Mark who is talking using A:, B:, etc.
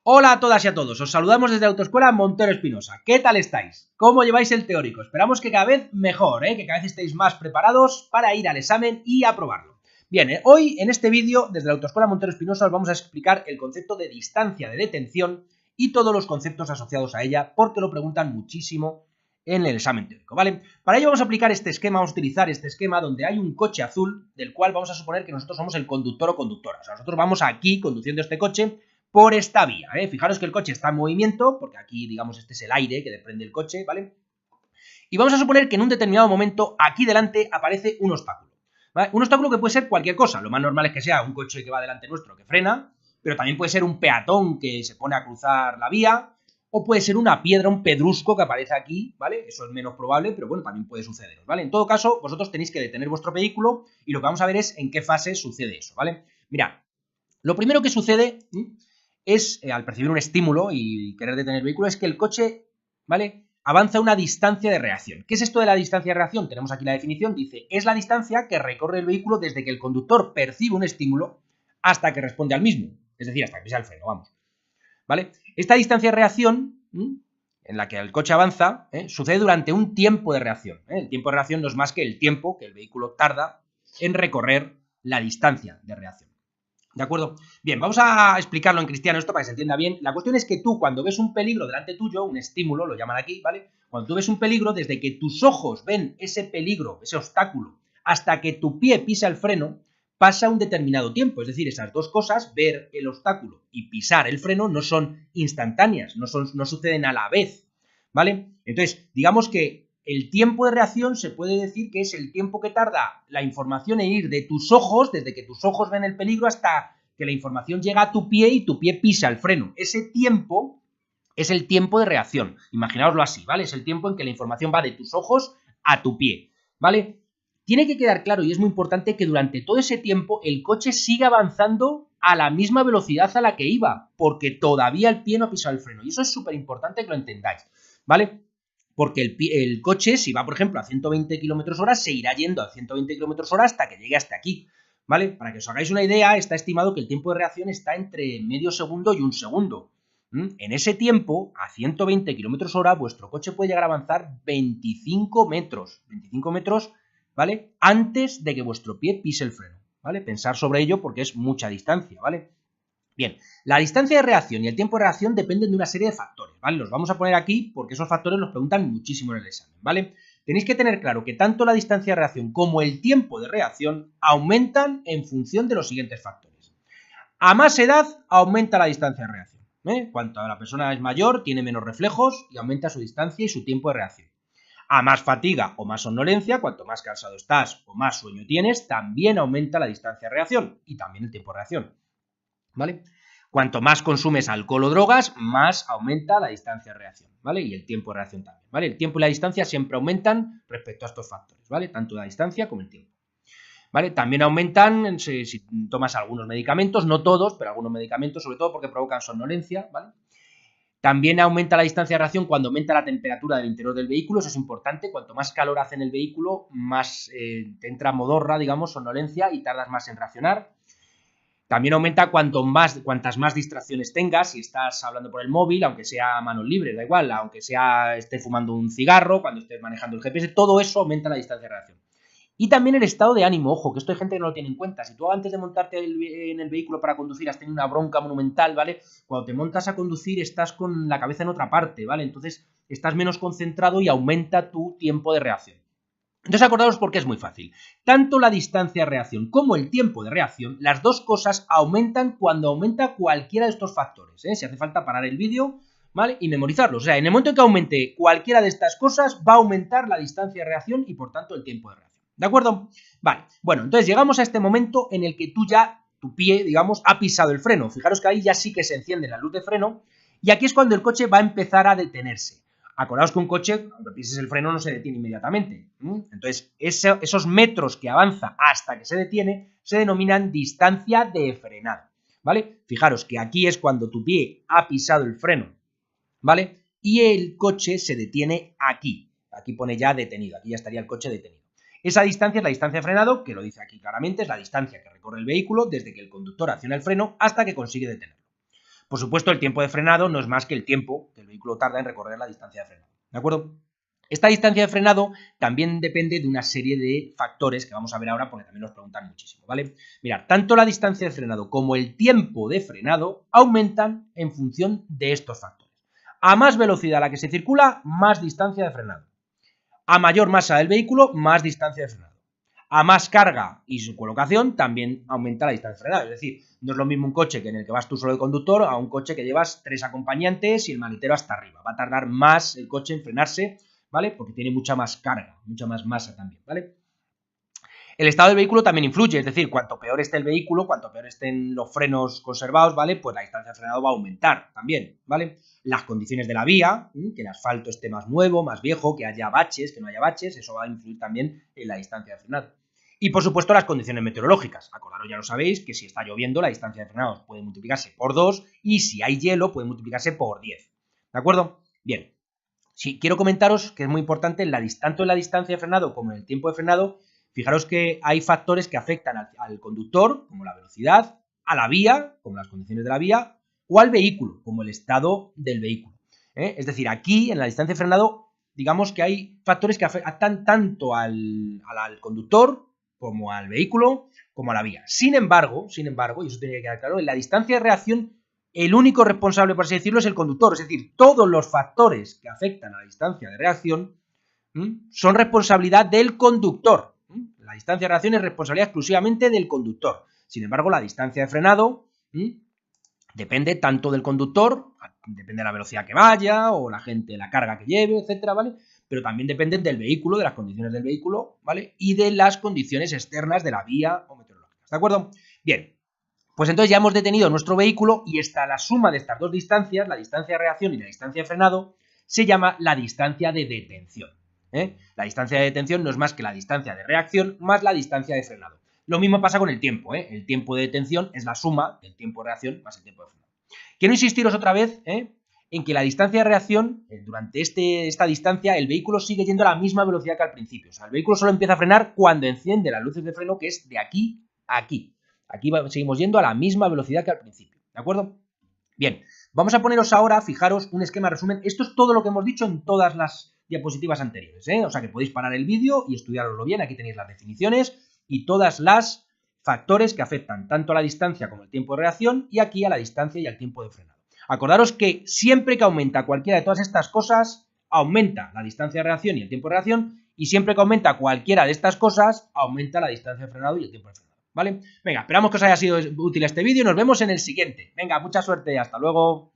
A: Hola a todas y a todos, os saludamos desde Autoescuela Montero Espinosa. ¿Qué tal estáis? ¿Cómo lleváis el teórico? Esperamos que cada vez mejor, que cada vez estéis más preparados para ir al examen y aprobarlo. Bien, hoy en este vídeo, desde la Autoescuela Montero Espinosa, os vamos a explicar el concepto de distancia de detención y todos los conceptos asociados a ella, porque lo preguntan muchísimo en el examen teórico, ¿vale? Para ello vamos a aplicar este esquema, vamos a utilizar este esquema donde hay un coche azul, del cual vamos a suponer que nosotros somos el conductor o conductora. O sea, nosotros vamos aquí conduciendo este coche por esta vía, Fijaros que el coche está en movimiento, porque aquí, digamos, este es el aire que desprende el coche, ¿vale? Y vamos a suponer que en un determinado momento aquí delante aparece un obstáculo, ¿vale? Un obstáculo que puede ser cualquier cosa, lo más normal es que sea un coche que va delante nuestro que frena, pero también puede ser un peatón que se pone a cruzar la vía, o puede ser una piedra, un pedrusco que aparece aquí, ¿vale? Eso es menos probable, pero bueno, también puede suceder, ¿vale? En todo caso, vosotros tenéis que detener vuestro vehículo y lo que vamos a ver es en qué fase sucede eso, ¿vale? Mirad, lo primero que sucede es, al percibir un estímulo y querer detener el vehículo, es que el coche, ¿vale?, avanza una distancia de reacción. ¿Qué es esto de la distancia de reacción? Tenemos aquí la definición, dice, es la distancia que recorre el vehículo desde que el conductor percibe un estímulo hasta que responde al mismo, es decir, hasta que pisa el freno, vamos, ¿vale? Esta distancia de reacción, en la que el coche avanza, sucede durante un tiempo de reacción, El tiempo de reacción no es más que el tiempo que el vehículo tarda en recorrer la distancia de reacción. ¿De acuerdo? Bien, vamos a explicarlo en cristiano esto para que se entienda bien. La cuestión es que tú, cuando ves un peligro delante tuyo, un estímulo, lo llaman aquí, ¿vale? Cuando tú ves un peligro, desde que tus ojos ven ese peligro, ese obstáculo, hasta que tu pie pisa el freno, pasa un determinado tiempo. Es decir, esas dos cosas, ver el obstáculo y pisar el freno, no son instantáneas, no suceden a la vez, ¿vale? Entonces, digamos que el tiempo de reacción se puede decir que es el tiempo que tarda la información en ir de tus ojos, desde que tus ojos ven el peligro hasta que la información llega a tu pie y tu pie pisa el freno. Ese tiempo es el tiempo de reacción. Imaginaoslo así, ¿vale? Es el tiempo en que la información va de tus ojos a tu pie, ¿vale? Tiene que quedar claro, y es muy importante, que durante todo ese tiempo el coche sigue avanzando a la misma velocidad a la que iba, porque todavía el pie no ha pisado el freno. Y eso es súper importante que lo entendáis, ¿vale? Porque el coche, si va, por ejemplo, a 120 km/h, se irá yendo a 120 km/h hasta que llegue hasta aquí, ¿vale? Para que os hagáis una idea, está estimado que el tiempo de reacción está entre medio segundo y un segundo. En ese tiempo, a 120 km/h, vuestro coche puede llegar a avanzar 25 metros, ¿vale? Antes de que vuestro pie pise el freno, ¿vale? Pensar sobre ello porque es mucha distancia, ¿vale? Bien, la distancia de reacción y el tiempo de reacción dependen de una serie de factores, ¿vale? Los vamos a poner aquí porque esos factores los preguntan muchísimo en el examen, ¿vale? Tenéis que tener claro que tanto la distancia de reacción como el tiempo de reacción aumentan en función de los siguientes factores. A más edad, aumenta la distancia de reacción, Cuanto la persona es mayor, tiene menos reflejos y aumenta su distancia y su tiempo de reacción. A más fatiga o más somnolencia, cuanto más cansado estás o más sueño tienes, también aumenta la distancia de reacción y también el tiempo de reacción, ¿vale? Cuanto más consumes alcohol o drogas, más aumenta la distancia de reacción, ¿vale? Y el tiempo de reacción también, ¿vale? El tiempo y la distancia siempre aumentan respecto a estos factores, ¿vale? Tanto la distancia como el tiempo, ¿vale? También aumentan si tomas algunos medicamentos, no todos, pero algunos medicamentos, sobre todo porque provocan somnolencia, ¿vale? También aumenta la distancia de reacción cuando aumenta la temperatura del interior del vehículo, eso es importante. Cuanto más calor hace en el vehículo, más te entra modorra, digamos, somnolencia, y tardas más en reaccionar. También aumenta cuantas más distracciones tengas, si estás hablando por el móvil, aunque sea a manos libres, da igual, aunque estés fumando un cigarro, cuando estés manejando el GPS, todo eso aumenta la distancia de reacción. Y también el estado de ánimo, ojo, que esto hay gente que no lo tiene en cuenta. Si tú antes de montarte en el vehículo para conducir has tenido una bronca monumental, ¿vale? Cuando te montas a conducir estás con la cabeza en otra parte, ¿vale? Entonces estás menos concentrado y aumenta tu tiempo de reacción. Entonces acordaos porque es muy fácil. Tanto la distancia de reacción como el tiempo de reacción, las dos cosas aumentan cuando aumenta cualquiera de estos factores, Si hace falta parar el vídeo, ¿vale? Y memorizarlo. O sea, en el momento en que aumente cualquiera de estas cosas, va a aumentar la distancia de reacción y por tanto el tiempo de reacción. ¿De acuerdo? Vale. Bueno, entonces llegamos a este momento en el que tu pie, digamos, ha pisado el freno. Fijaros que ahí ya sí que se enciende la luz de freno y aquí es cuando el coche va a empezar a detenerse. Acordaos que un coche, cuando pises el freno, no se detiene inmediatamente. Entonces, esos metros que avanza hasta que se detiene se denominan distancia de frenado, ¿vale? Fijaros que aquí es cuando tu pie ha pisado el freno, ¿vale? Y el coche se detiene aquí. Aquí pone ya detenido, aquí ya estaría el coche detenido. Esa distancia es la distancia de frenado, que lo dice aquí claramente, es la distancia que recorre el vehículo desde que el conductor acciona el freno hasta que consigue detenerlo. Por supuesto, el tiempo de frenado no es más que el tiempo que el vehículo tarda en recorrer la distancia de frenado, ¿de acuerdo? Esta distancia de frenado también depende de una serie de factores que vamos a ver ahora porque también nos preguntan muchísimo, ¿vale? Mirad, tanto la distancia de frenado como el tiempo de frenado aumentan en función de estos factores. A más velocidad a la que se circula, más distancia de frenado. A mayor masa del vehículo, más distancia de frenado. A más carga y su colocación, también aumenta la distancia de frenado. Es decir, no es lo mismo un coche que en el que vas tú solo de conductor a un coche que llevas 3 acompañantes y el maletero hasta arriba. Va a tardar más el coche en frenarse, ¿vale? Porque tiene mucha más carga, mucha más masa también, ¿vale? El estado del vehículo también influye, es decir, cuanto peor esté el vehículo, cuanto peor estén los frenos conservados, ¿vale? Pues la distancia de frenado va a aumentar también, ¿vale? Las condiciones de la vía, que el asfalto esté más nuevo, más viejo, que haya baches, que no haya baches, eso va a influir también en la distancia de frenado. Y por supuesto las condiciones meteorológicas. Acordaros, ya lo sabéis, que si está lloviendo la distancia de frenado puede multiplicarse por 2 y si hay hielo puede multiplicarse por 10. ¿De acuerdo? Bien. Sí, quiero comentaros que es muy importante, tanto en la distancia de frenado como en el tiempo de frenado, fijaros que hay factores que afectan al conductor, como la velocidad, a la vía, como las condiciones de la vía, o al vehículo, como el estado del vehículo. Es decir, aquí en la distancia de frenado, digamos que hay factores que afectan tanto al conductor como al vehículo, como a la vía. Sin embargo, y eso tiene que quedar claro, en la distancia de reacción el único responsable, por así decirlo, es el conductor. Es decir, todos los factores que afectan a la distancia de reacción son responsabilidad del conductor. La distancia de reacción es responsabilidad exclusivamente del conductor. Sin embargo, la distancia de frenado depende tanto del conductor, depende de la velocidad que vaya, o la carga que lleve, etcétera, ¿vale? Pero también depende del vehículo, de las condiciones del vehículo, ¿vale? Y de las condiciones externas de la vía o meteorológicas, ¿de acuerdo? Bien. Pues entonces ya hemos detenido nuestro vehículo y la suma de estas dos distancias, la distancia de reacción y la distancia de frenado, se llama la distancia de detención. La distancia de detención no es más que la distancia de reacción más la distancia de frenado. Lo mismo pasa con el tiempo. El tiempo de detención es la suma del tiempo de reacción más el tiempo de frenado. Quiero insistiros otra vez en que la distancia de reacción, durante esta distancia, el vehículo sigue yendo a la misma velocidad que al principio. O sea, el vehículo solo empieza a frenar cuando enciende las luces de freno, que es de aquí a aquí. Aquí seguimos yendo a la misma velocidad que al principio, ¿de acuerdo? Bien, vamos a poneros ahora, fijaros, un esquema resumen. Esto es todo lo que hemos dicho en todas las diapositivas anteriores, O sea que podéis parar el vídeo y estudiaroslo bien. Aquí tenéis las definiciones y todas las factores que afectan tanto a la distancia como el tiempo de reacción y aquí a la distancia y al tiempo de frenado. Acordaros que siempre que aumenta cualquiera de todas estas cosas, aumenta la distancia de reacción y el tiempo de reacción, y siempre que aumenta cualquiera de estas cosas, aumenta la distancia de frenado y el tiempo de frenado. ¿Vale? Venga, esperamos que os haya sido útil este vídeo y nos vemos en el siguiente. Venga, mucha suerte, hasta luego.